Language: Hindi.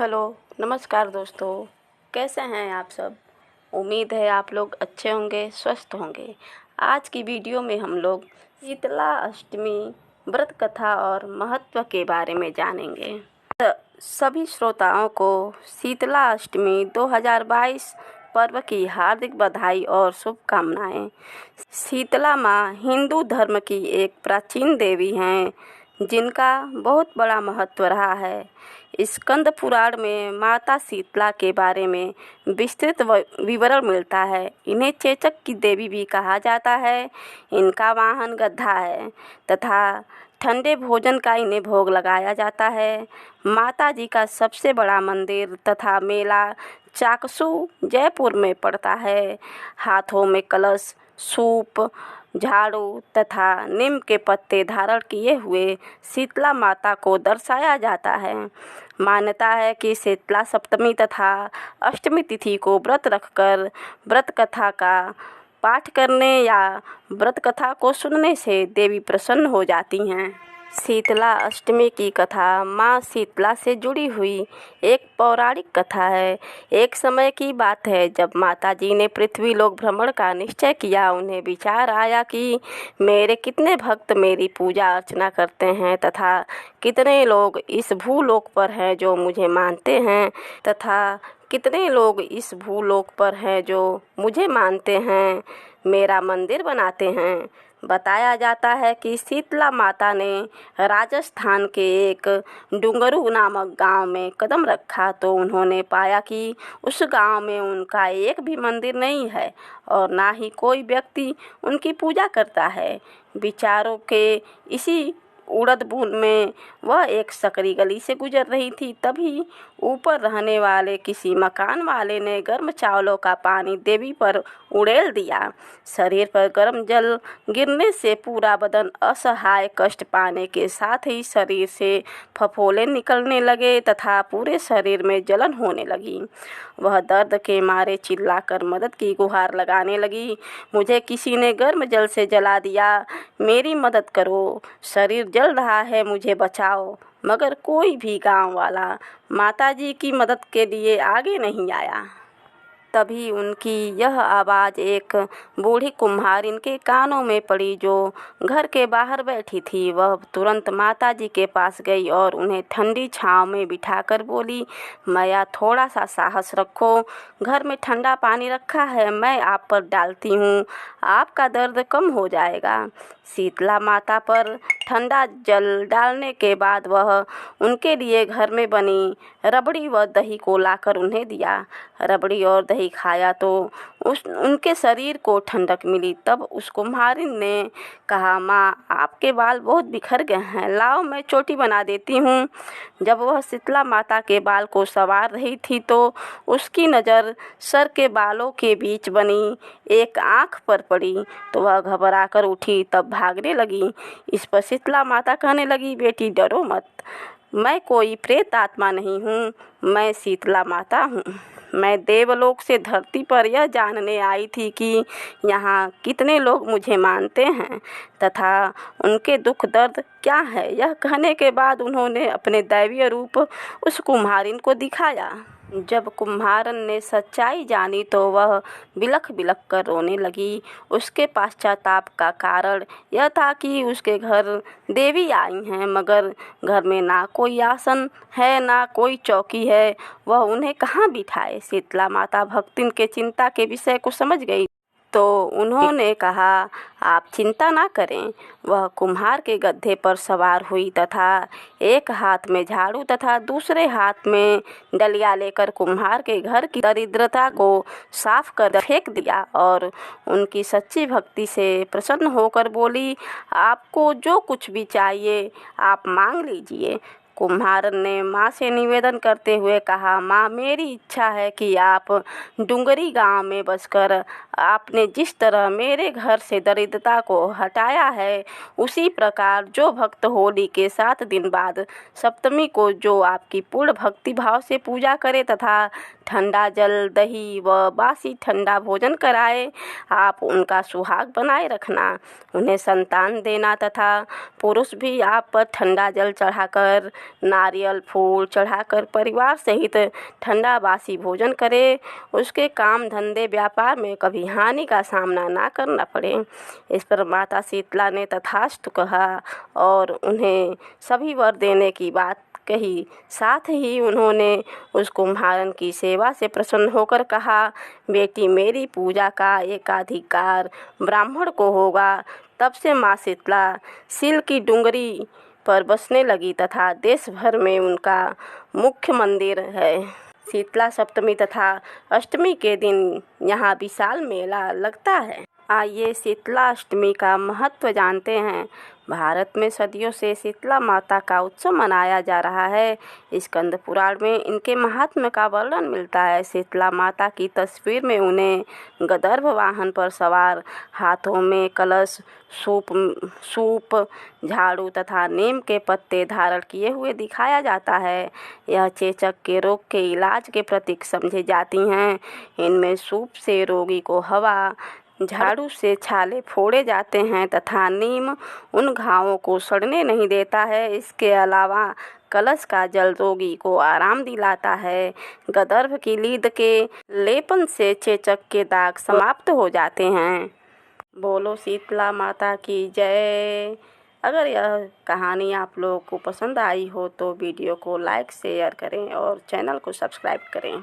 हेलो, नमस्कार दोस्तों। कैसे हैं आप सब? उम्मीद है आप लोग अच्छे होंगे, स्वस्थ होंगे। आज की वीडियो में हम लोग शीतला अष्टमी व्रत कथा और महत्व के बारे में जानेंगे। सभी श्रोताओं को शीतला अष्टमी 2022 पर्व की हार्दिक बधाई और शुभकामनाएं। शीतला माँ हिंदू धर्म की एक प्राचीन देवी हैं, जिनका बहुत बड़ा महत्व रहा है। स्कंद पुराण में माता शीतला के बारे में विस्तृत विवरण मिलता है। इन्हें चेचक की देवी भी कहा जाता है। इनका वाहन गधा है तथा ठंडे भोजन का इन्हें भोग लगाया जाता है। माता जी का सबसे बड़ा मंदिर तथा मेला चाकसू जयपुर में पड़ता है। हाथों में कलश, सूप, झाड़ू तथा नीम के पत्ते धारण किए हुए शीतला माता को दर्शाया जाता है। मान्यता है कि शीतला सप्तमी तथा अष्टमी तिथि को व्रत रखकर व्रत कथा का पाठ करने या व्रत कथा को सुनने से देवी प्रसन्न हो जाती हैं। शीतला अष्टमी की कथा माँ शीतला से जुड़ी हुई एक पौराणिक कथा है। एक समय की बात है जब माता जी ने पृथ्वी लोक भ्रमण का निश्चय किया। उन्हें विचार आया कि मेरे कितने भक्त मेरी पूजा अर्चना करते हैं तथा कितने लोग इस भूलोक पर हैं जो मुझे मानते हैं तथा कितने लोग इस भूलोक पर हैं जो मुझे मानते हैं, मेरा मंदिर बनाते हैं। बताया जाता है कि शीतला माता ने राजस्थान के एक डूंगरू नामक गांव में कदम रखा तो उन्होंने पाया कि उस गांव में उनका एक भी मंदिर नहीं है और ना ही कोई व्यक्ति उनकी पूजा करता है। विचारों के इसी उड़द बूंद में वह एक सकरी गली से गुजर रही थी। तभी ऊपर रहने वाले किसी मकान वाले ने गर्म चावलों का पानी देवी पर उड़ेल दिया। शरीर पर गर्म जल गिरने से पूरा बदन असहाय कष्ट पाने के साथ ही शरीर से फफोले निकलने लगे तथा पूरे शरीर में जलन होने लगी। वह दर्द के मारे चिल्लाकर मदद की गुहार लगाने लगी। मुझे किसी ने गर्म जल से जला दिया, मेरी मदद करो, शरीर जल रहा है, मुझे बचाओ। मगर कोई भी गांव वाला माताजी की मदद के लिए आगे नहीं आया। तभी उनकी यह आवाज़ एक बूढ़ी कुम्हारिन के कानों में पड़ी जो घर के बाहर बैठी थी। वह तुरंत माताजी के पास गई और उन्हें ठंडी छांव में बिठाकर बोली, मैया थोड़ा सा साहस रखो, घर में ठंडा पानी रखा है, मैं आप पर डालती हूँ, आपका दर्द कम हो जाएगा। शीतला माता पर ठंडा जल डालने के बाद वह उनके लिए घर में बनी रबड़ी व दही को लाकर उन्हें दिया। रबड़ी और दही खाया तो उनके शरीर को ठंडक मिली। तब उस कुम्हारिन ने कहा, माँ आपके बाल बहुत बिखर गए हैं, लाओ मैं चोटी बना देती हूँ। जब वह शीतला माता के बाल को संवार रही थी तो उसकी नज़र सर के बालों के बीच बनी एक आँख पर पड़ी तो वह घबरा कर उठी, तब भागने लगी। इस पर शीतला माता कहने लगी, बेटी डरो मत, मैं कोई प्रेत आत्मा नहीं हूँ, मैं शीतला माता हूँ। मैं देवलोक से धरती पर यह जानने आई थी कि यहाँ कितने लोग मुझे मानते हैं तथा उनके दुख दर्द क्या है। यह कहने के बाद उन्होंने अपने दैवीय रूप उस कुम्हारिन को दिखाया। जब कुम्हारन ने सच्चाई जानी तो वह बिलख बिलख कर रोने लगी। उसके पश्चाताप का कारण यह था कि उसके घर देवी आई हैं मगर घर में ना कोई आसन है ना कोई चौकी है, वह उन्हें कहाँ बिठाए। शीतला माता भक्तिन के चिंता के विषय को समझ गई तो उन्होंने कहा, आप चिंता ना करें। वह कुम्हार के गड्ढे पर सवार हुई तथा एक हाथ में झाड़ू तथा दूसरे हाथ में डलिया लेकर कुम्हार के घर की दरिद्रता को साफ कर फेंक दिया और उनकी सच्ची भक्ति से प्रसन्न होकर बोली, आपको जो कुछ भी चाहिए आप मांग लीजिए। कुम्हारन ने माँ से निवेदन करते हुए कहा, माँ मेरी इच्छा है कि आप डूंगरी गांव में बसकर आपने जिस तरह मेरे घर से दरिद्रता को हटाया है उसी प्रकार जो भक्त होली के 7 दिन बाद सप्तमी को जो आपकी पूर्ण भक्ति भाव से पूजा करे तथा ठंडा जल, दही व बासी ठंडा भोजन कराए, आप उनका सुहाग बनाए रखना, उन्हें संतान देना तथा पुरुष भी आप पर ठंडा जल चढ़ाकर नारियल फूल चढ़ाकर परिवार सहित ठंडा बासी भोजन करे, उसके काम धंधे व्यापार में कभी हानि का सामना ना करना पड़े। इस पर माता शीतला ने तथास्तु कहा और उन्हें सभी वर देने की बात कही। साथ ही उन्होंने उस कुम्हारन की सेवा से प्रसन्न होकर कहा, बेटी मेरी पूजा का एकाधिकार ब्राह्मण को होगा। तब से माँ शीतला सील की डुंगरी पर बसने लगी तथा देश भर में उनका मुख्य मंदिर है। शीतला सप्तमी तथा अष्टमी के दिन यहाँ विशाल मेला लगता है। आइए शीतला अष्टमी का महत्व जानते हैं। भारत में सदियों से शीतला माता का उत्सव मनाया जा रहा है। स्कंद पुराण में इनके महात्म्य का वर्णन मिलता है। शीतला माता की तस्वीर में उन्हें गदर्भ वाहन पर सवार, हाथों में कलश, सूप, झाड़ू तथा नीम के पत्ते धारण किए हुए दिखाया जाता है। यह चेचक के रोग के इलाज के प्रतीक समझे जाती हैं। इनमें सूप से रोगी को हवा, झाड़ू से छाले फोड़े जाते हैं तथा नीम उन घावों को सड़ने नहीं देता है। इसके अलावा कलश का जल रोगी को आराम दिलाता है। गदर्भ की लीद के लेपन से चेचक के दाग समाप्त हो जाते हैं। बोलो शीतला माता की जय। अगर यह कहानी आप लोगों को पसंद आई हो तो वीडियो को लाइक शेयर करें और चैनल को सब्सक्राइब करें।